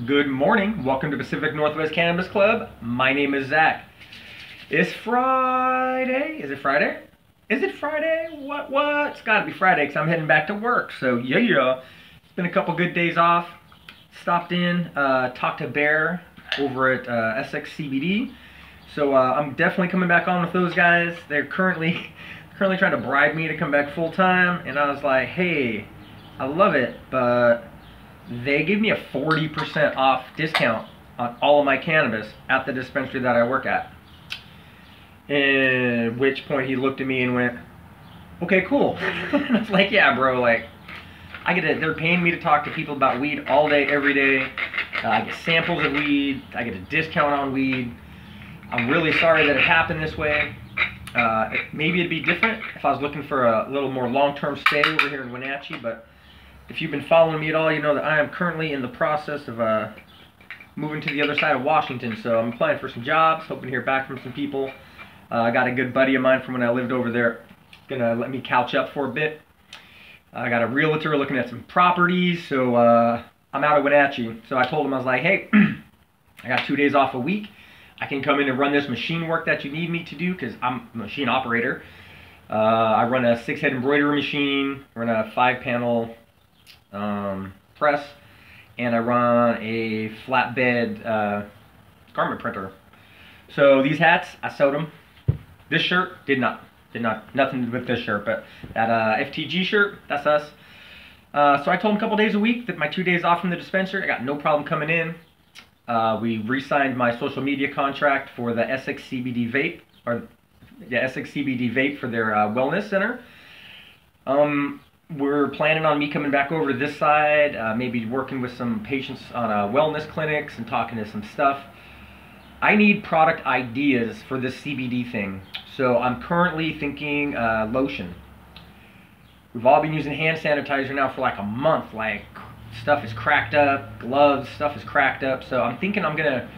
Good morning. Welcome to Pacific Northwest Cannabis Club. My name is Zach. It's Friday. Is it Friday? Is it Friday? What? It's got to be Friday because I'm heading back to work. So, yeah. It's been a couple good days off. Stopped in, talked to Bear over at Essex CBD. So, I'm definitely coming back on with those guys. They're currently trying to bribe me to come back full time. And I was like, hey, I love it, but they give me a 40% off discount on all of my cannabis at the dispensary that I work at. At which point he looked at me and went, okay, cool. And I was like, yeah, bro, like, they're paying me to talk to people about weed all day, every day. I get samples of weed. I get a discount on weed. I'm really sorry that it happened this way. Maybe it'd be different if I was looking for a little more long-term stay over here in Wenatchee, but if you've been following me at all, you know that I am currently in the process of moving to the other side of Washington. So I'm applying for some jobs, hoping to hear back from some people. I got a good buddy of mine from when I lived over there, gonna let me couch up for a bit. I got a realtor looking at some properties, so I'm out of Wenatchee. So I told him, I was like, hey, I got 2 days off a week. I can come in and run this machine work that you need me to do because I'm a machine operator. I run a 6-head embroidery machine, run a 5-panel press, and I run a flatbed garment printer. So these hats, I sewed them. This shirt did not, nothing with this shirt, but that FTG shirt, that's us. So I told him a couple days a week that my 2 days off from the dispensary, I got no problem coming in. We re-signed my social media contract for the Essex CBD vape, or the Essex CBD vape for their wellness center. We're planning on me coming back over to this side, maybe working with some patients on wellness clinics and talking to some stuff. I need product ideas for this CBD thing. So I'm currently thinking lotion. We've all been using hand sanitizer now for like a month. Like, stuff is cracked up, gloves, stuff is cracked up. So I'm thinking I'm gonna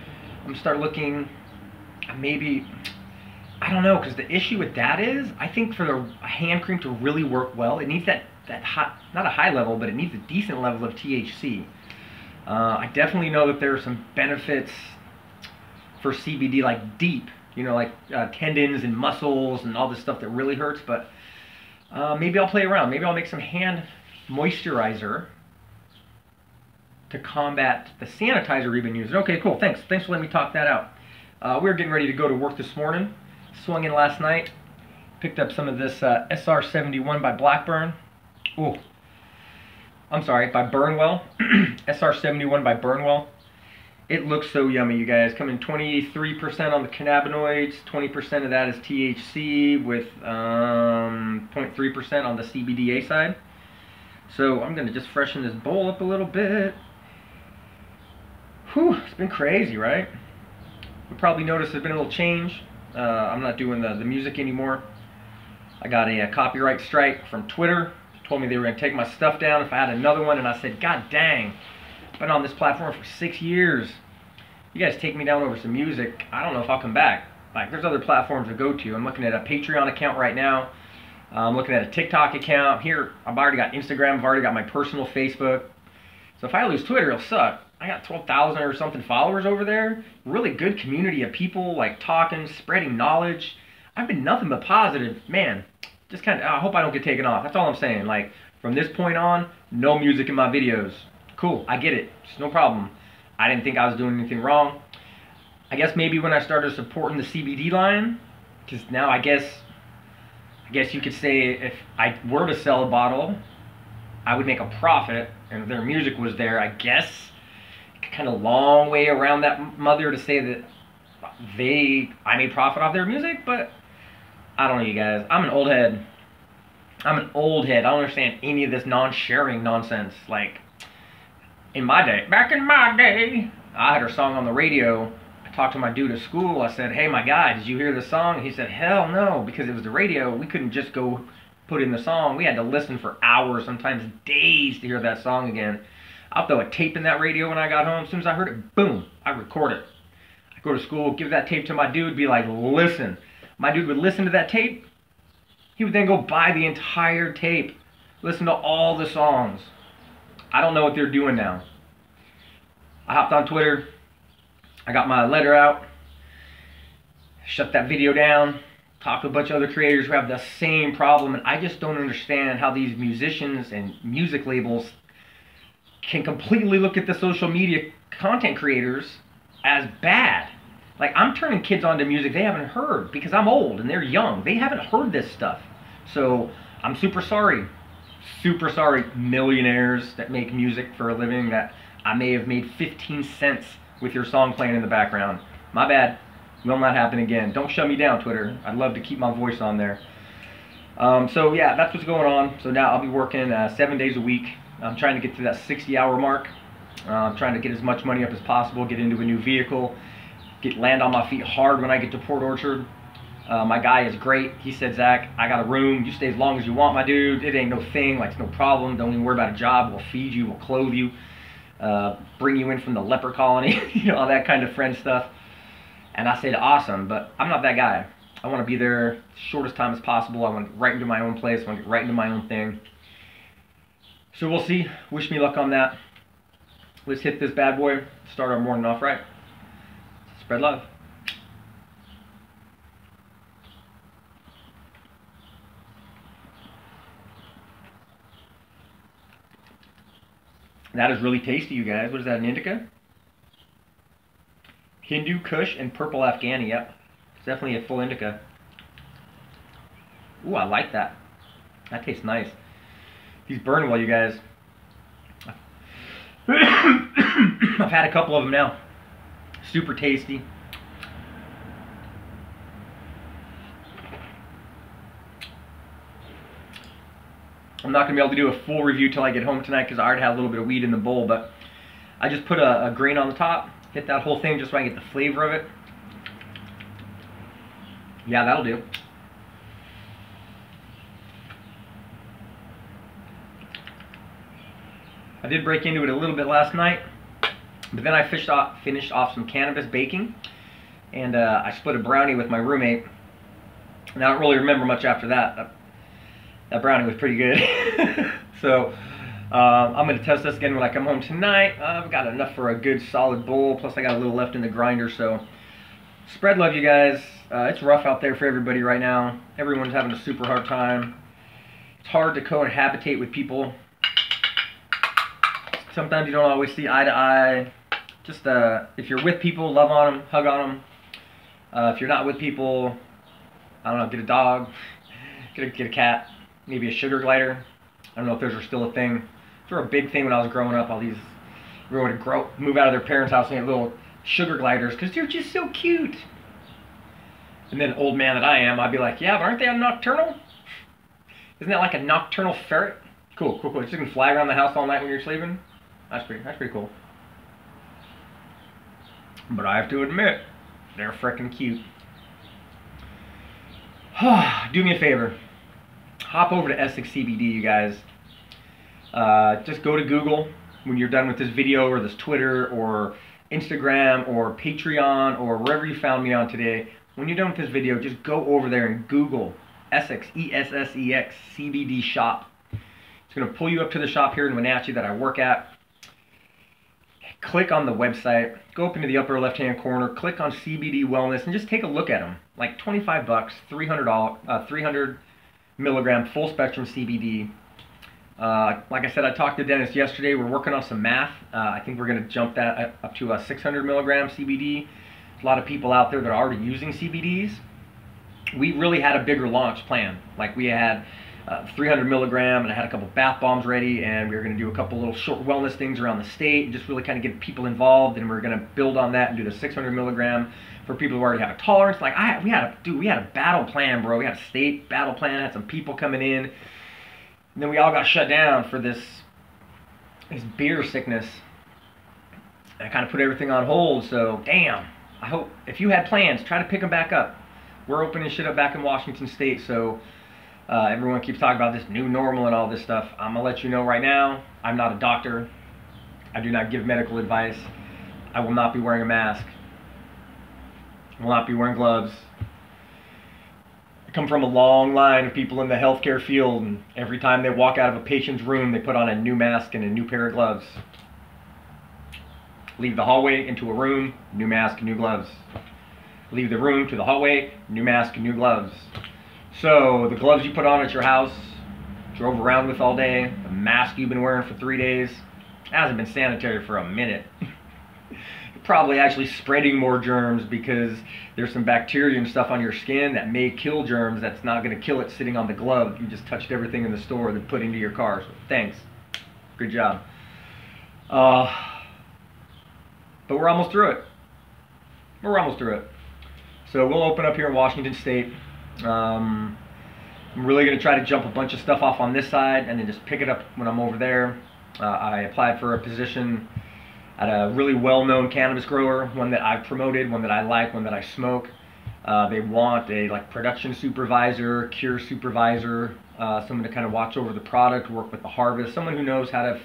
start looking, maybe, I don't know, because the issue with that is, I think for the hand cream to really work well, it needs that high, not a high level, but it needs a decent level of THC. I definitely know that there are some benefits for CBD, like deep, you know, like tendons and muscles and all this stuff that really hurts, but maybe I'll play around. Maybe I'll make some hand moisturizer to combat the sanitizer we've been using. Okay, cool, thanks for letting me talk that out. We were getting ready to go to work this morning. Swung in last night, picked up some of this SR71 by Blackburn. Oh, I'm sorry, by Burnwell. SR71 by Burnwell. It looks so yummy, you guys. Coming 23% on the cannabinoids, 20% of that is THC with 0.3% on the CBDA side. So I'm gonna just freshen this bowl up a little bit. Whew, it's been crazy, right? You probably noticed there's been a little change. I'm not doing the music anymore. I got a copyright strike from Twitter. Told me they were going to take my stuff down if I had another one, and I said, God dang, I've been on this platform for 6 years. You guys take me down over some music, I don't know if I'll come back. Like, there's other platforms to go to. I'm looking at a Patreon account right now. I'm looking at a TikTok account. Here, I've already got Instagram. I've already got my personal Facebook. So if I lose Twitter, it'll suck. I got 12,000 or something followers over there. Really good community of people, like, talking, spreading knowledge. I've been nothing but positive. Man, just kind of, I hope I don't get taken off. That's all I'm saying. Like, from this point on, no music in my videos. Cool, I get it. It's no problem. I didn't think I was doing anything wrong. I guess maybe when I started supporting the CBD line, because now I guess you could say if I were to sell a bottle, I would make a profit, and if their music was there, I guess, kind of long way around that mother to say that I made profit off their music, but I don't know, you guys. I'm an old head. I don't understand any of this non-sharing nonsense. Like, back in my day, I had her song on the radio. I talked to my dude at school. I said, hey, my guy, did you hear this song? And he said, hell no, because it was the radio. We couldn't just go put in the song. We had to listen for hours, sometimes days, to hear that song again. I'll throw a tape in that radio when I got home. As soon as I heard it, boom, I record it. I go to school, give that tape to my dude, be like, listen. My dude would listen to that tape. He would then go buy the entire tape, listen to all the songs. I don't know what they're doing now. I hopped on Twitter. I got my letter out. Shut that video down. Talked to a bunch of other creators who have the same problem. And I just don't understand how these musicians and music labels can completely look at the social media content creators as bad. Like, I'm turning kids onto music they haven't heard because I'm old and they're young. They haven't heard this stuff. So I'm super sorry. Super sorry, millionaires that make music for a living, that I may have made 15 cents with your song playing in the background. My bad. Will not happen again. Don't shut me down, Twitter. I'd love to keep my voice on there. So yeah, that's what's going on. So now I'll be working 7 days a week. I'm trying to get to that 60-hour mark. I'm trying to get as much money up as possible, get into a new vehicle, land on my feet hard when I get to Port Orchard. My guy is great. He said, Zach, I got a room. You stay as long as you want, my dude. It ain't no thing. Like, it's no problem. Don't even worry about a job. We'll feed you. We'll clothe you. Bring you in from the leper colony. You know, all that kind of friend stuff. And I said, awesome. But I'm not that guy. I want to be there the shortest time as possible. I want to get right into my own place. I want to get right into my own thing. So we'll see. Wish me luck on that. Let's hit this bad boy. Start our morning off right. Spread love. That is really tasty, you guys. What is that, an indica? Hindu Kush and Purple Afghani, yep. It's definitely a full indica. Ooh, I like that. That tastes nice. These burn well, you guys. I've had a couple of them now. Super tasty. I'm not going to be able to do a full review till I get home tonight because I already had a little bit of weed in the bowl, but I just put a grain on the top, hit that whole thing just so I can get the flavor of it. Yeah, that'll do. I did break into it a little bit last night, but then I finished off some cannabis baking, and I split a brownie with my roommate, and I don't really remember much after that. That brownie was pretty good. So I'm going to test this again when I come home tonight. I've got enough for a good solid bowl, plus I got a little left in the grinder. So spread love, you guys. It's rough out there for everybody right now. Everyone's having a super hard time. It's hard to cohabitate with people. Sometimes you don't always see eye to eye. Just if you're with people, love on them, hug on them. If you're not with people, I don't know, get a dog, get a cat. Maybe a sugar glider. I don't know if those are still a thing. Those were a big thing when I was growing up. Everyone would move out of their parents' house and get little sugar gliders because they're just so cute. And then, old man that I am, I'd be like, yeah, but aren't they a nocturnal? Isn't that like a nocturnal ferret? Cool, cool, cool. You can fly around the house all night when you're sleeping. That's pretty cool. But I have to admit, they're freaking cute. Do me a favor. Hop over to Essex CBD, you guys. Just go to Google when you're done with this video, or this Twitter, or Instagram, or Patreon, or wherever you found me on today. When you're done with this video, just go over there and Google Essex, E-S-S-E-X, CBD shop. It's going to pull you up to the shop here in Wenatchee that I work at. Click on the website, go up into the upper left-hand corner, click on CBD Wellness, and just take a look at them. Like 25 bucks, $300 milligram full spectrum CBD. Like I said, I talked to Dennis yesterday. We're working on some math. I think we're going to jump that up to a 600 milligram CBD. There's a lot of people out there that are already using CBDs. We really had a bigger launch plan. Like, we had 300 milligram, and I had a couple bath bombs ready, and we were going to do a couple little short wellness things around the state and just really kind of get people involved, and we're going to build on that and do the 600 milligram for people who already have a tolerance. Like, we had a battle plan, bro. We had a state battle plan, had some people coming in, and then we all got shut down for this beer sickness. And I kind of put everything on hold, so damn. I hope, if you had plans, try to pick them back up. We're opening shit up back in Washington State, so everyone keeps talking about this new normal and all this stuff. I'm going to let you know right now, I'm not a doctor. I do not give medical advice. I will not be wearing a mask. I will not be wearing gloves. I come from a long line of people in the healthcare field, and every time they walk out of a patient's room, they put on a new mask and a new pair of gloves. Leave the hallway into a room, new mask, new gloves. Leave the room to the hallway, new mask, new gloves. So the gloves you put on at your house, drove around with all day, the mask you've been wearing for 3 days, hasn't been sanitary for a minute. You're probably actually spreading more germs because there's some bacteria and stuff on your skin that may kill germs that's not going to kill it sitting on the glove. You just touched everything in the store that put into your car. So thanks. Good job. But we're almost through it. We're almost through it. So we'll open up here in Washington State. I'm really going to try to jump a bunch of stuff off on this side and then just pick it up when I'm over there. I applied for a position at a really well-known cannabis grower, one that I've promoted, one that I like, one that I smoke. They want a production supervisor, cure supervisor, someone to kind of watch over the product, work with the harvest, someone who knows how to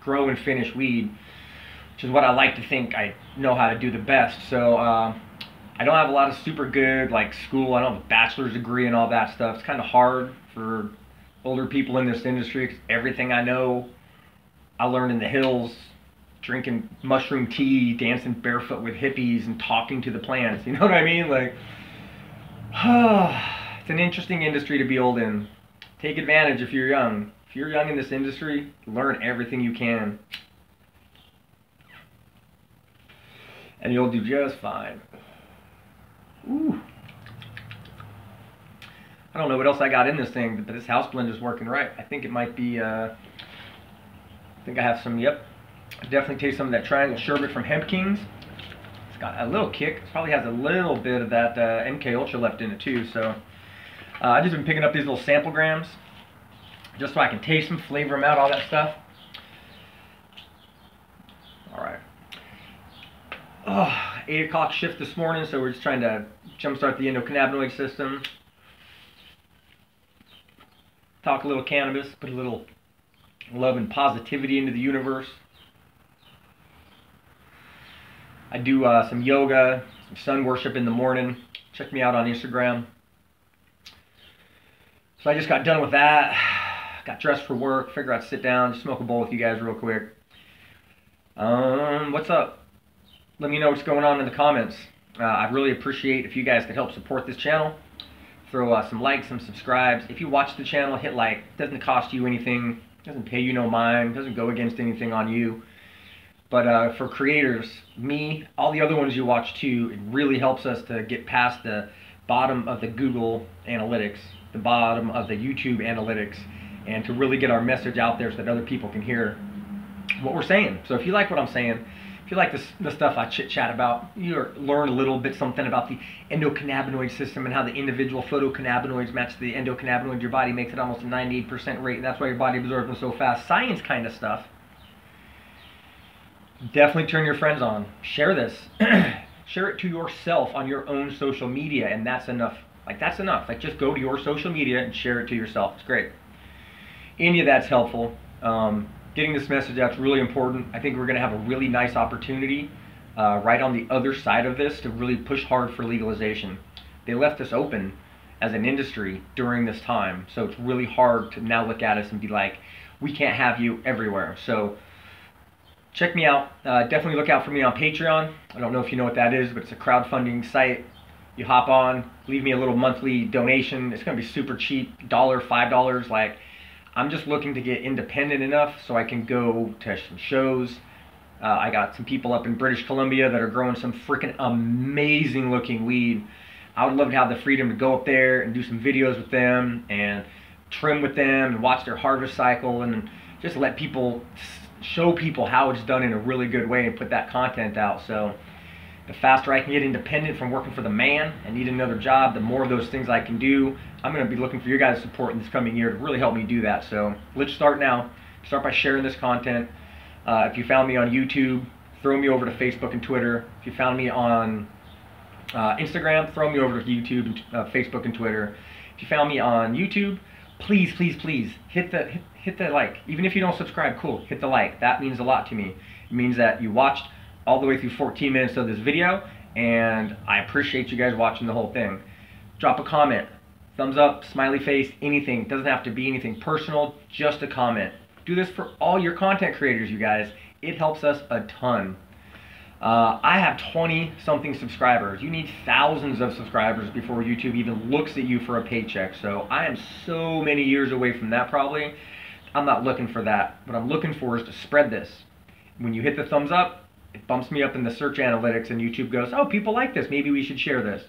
grow and finish weed, which is what I like to think I know how to do the best. So I don't have a lot of super good school. I don't have a bachelor's degree and all that stuff. It's kind of hard for older people in this industry because everything I know I learned in the hills, drinking mushroom tea, dancing barefoot with hippies, and talking to the plants. You know what I mean? It's an interesting industry to be old in. Take advantage if you're young. If you're young in this industry, learn everything you can. And you'll do just fine. Ooh. I don't know what else I got in this thing, but this house blend is working right. I think it might be, I think I have some, yep. I definitely taste some of that triangle sherbet from Hemp Kings. It's got a little kick. It probably has a little bit of that MK Ultra left in it too. So I've just been picking up these little sample grams just so I can taste them, flavor them out, all that stuff. All right. 8 o'clock shift this morning, so we're just trying to jumpstart the endocannabinoid system. Talk a little cannabis, put a little love and positivity into the universe. I do some yoga, some sun worship in the morning. Check me out on Instagram. So I just got done with that. Got dressed for work. Figure I'd sit down, just smoke a bowl with you guys real quick. What's up? Let me know what's going on in the comments. I'd really appreciate if you guys could help support this channel. Throw some likes, some subscribes. If you watch the channel, hit like. It doesn't cost you anything. It doesn't pay you no mind. It doesn't go against anything on you. But for creators, me, all the other ones you watch too, it really helps us to get past the bottom of the Google analytics, the bottom of the YouTube analytics, and to really get our message out there so that other people can hear what we're saying. So if you like what I'm saying, if you like the stuff I chit-chat about, you learn a little bit something about the endocannabinoid system and how the individual photocannabinoids match the endocannabinoid. Your body makes it almost a 98% rate, and that's why your body absorbs them so fast. Science kind of stuff. Definitely turn your friends on. Share this. Share it to yourself on your own social media, and that's enough. That's enough. Just go to your social media and share it to yourself. It's great. Any of that's helpful. Getting this message out is really important. I think we're going to have a really nice opportunity right on the other side of this to really push hard for legalization. They left us open as an industry during this time, so it's really hard to now look at us and be like, we can't have you everywhere. So check me out. Definitely look out for me on Patreon. I don't know if you know what that is, but it's a crowdfunding site. You hop on, leave me a little monthly donation. It's going to be super cheap, $1, $5. I'm just looking to get independent enough so I can go to some shows. I got some people up in British Columbia that are growing some freaking amazing looking weed. I would love to have the freedom to go up there and do some videos with them and trim with them and watch their harvest cycle and just let people, show people how it's done in a really good way and put that content out. So the faster I can get independent from working for the man and need another job, the more of those things I can do. I'm going to be looking for your guys' support in this coming year to really help me do that. So let's start now. Start by sharing this content. If you found me on YouTube, throw me over to Facebook and Twitter. If you found me on Instagram, throw me over to YouTube, and, Facebook, and Twitter. If you found me on YouTube, please, please, please hit the like. Even if you don't subscribe, cool. Hit the like. That means a lot to me. It means that you watched all the way through 14 minutes of this video, and I appreciate you guys watching the whole thing. Drop a comment. Thumbs up, smiley face, anything. It doesn't have to be anything personal, just a comment. Do this for all your content creators, you guys. It helps us a ton. I have 20 something subscribers. You need thousands of subscribers before YouTube even looks at you for a paycheck. So I am so many years away from that probably. I'm not looking for that. What I'm looking for is to spread this. When you hit the thumbs up, it bumps me up in the search analytics and YouTube goes, oh, people like this. Maybe we should share this.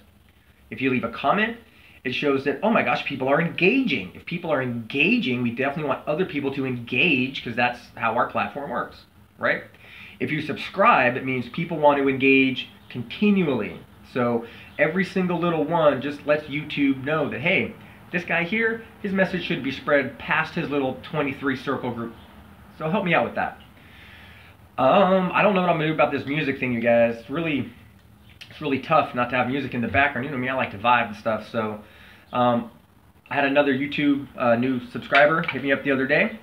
If you leave a comment, it shows that, oh my gosh, people are engaging. If people are engaging, we definitely want other people to engage because that's how our platform works, right? If you subscribe, it means people want to engage continually. So every single little one just lets YouTube know that, hey, this guy here, his message should be spread past his little 23 circle group. So help me out with that. I don't know what I'm gonna do about this music thing, you guys. It's really tough not to have music in the background. You know me, I like to vibe and stuff. So I had another YouTube new subscriber hit me up the other day.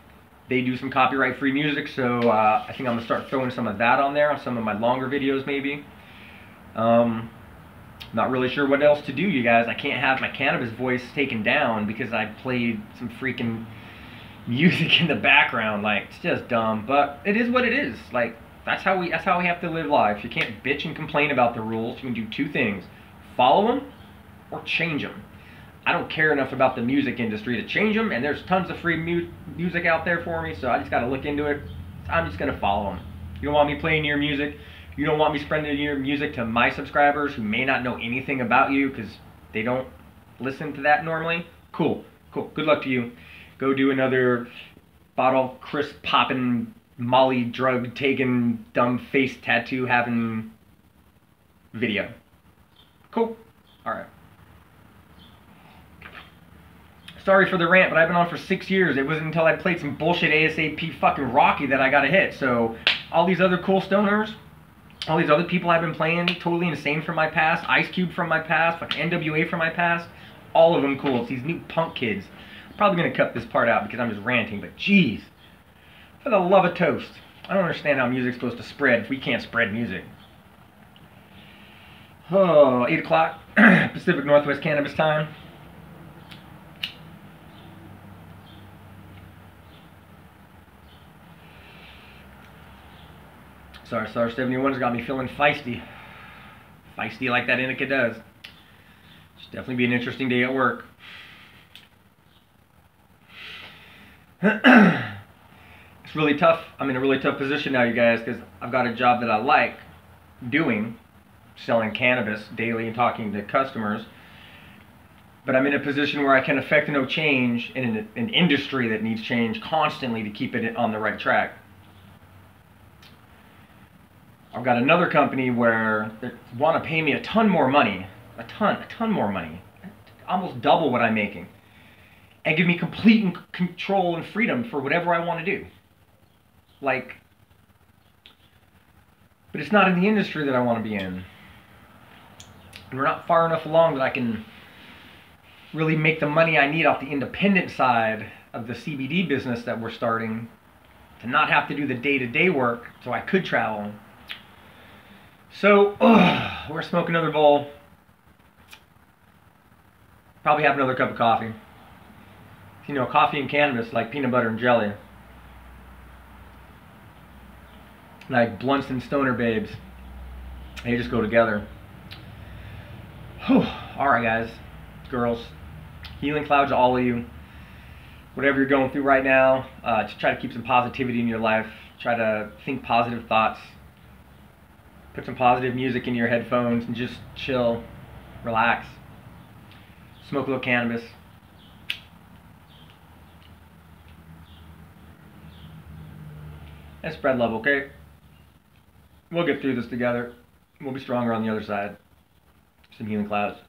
They do some copyright-free music, so I think I'm gonna start throwing some of that on there, on some of my longer videos maybe. Not really sure what else to do, you guys. I can't have my cannabis voice taken down because I played some freaking music in the background. Like, it's just dumb, but it is what it is. Like, that's how we have to live life. You can't bitch and complain about the rules. You can do two things: follow them or change them. I don't care enough about the music industry to change them, and there's tons of free music out there for me, so I just got to look into it. I'm just going to follow them. You don't want me playing your music. You don't want me spreading your music to my subscribers who may not know anything about you because they don't listen to that normally. Cool. Good luck to you. Go do another bottle crisp popping, Molly drug taking, dumb face tattoo having video. Cool. All right. Sorry for the rant, but I've been on for 6 years. It wasn't until I played some bullshit ASAP fucking Rocky that I got a hit. So all these other cool stoners, all these other people I've been playing, Totally Insane from my past, Ice Cube from my past, fucking NWA from my past, all of them cool. It's these new punk kids. I'm probably gonna cut this part out because I'm just ranting, but jeez, for the love of toast. I don't understand how music's supposed to spread if we can't spread music. Oh, 8 o'clock, Pacific Northwest Cannabis time. Sorry, Star 71's got me feeling feisty. Feisty like that indica does. Should definitely be an interesting day at work. It's really tough. I'm in a really tough position now, you guys, because I've got a job that I like doing, selling cannabis daily and talking to customers. But I'm in a position where I can affect no change in an industry that needs change constantly to keep it on the right track. I've got another company where they want to pay me a ton more money, a ton more money, almost double what I'm making, and give me complete control and freedom for whatever I want to do. Like, but it's not in the industry that I want to be in. And we're not far enough along that I can really make the money I need off the independent side of the CBD business that we're starting to not have to do the day-to-day work so I could travel. So, we're smoking another bowl. Probably have another cup of coffee. You know, coffee and cannabis, like peanut butter and jelly. Like blunts and stoner babes. They just go together. Whew. Alright guys, girls. Healing clouds to all of you. Whatever you're going through right now, just try to keep some positivity in your life. Try to think positive thoughts. Put some positive music in your headphones and just chill, relax, smoke a little cannabis. And spread love, okay? We'll get through this together. We'll be stronger on the other side. Some healing clouds.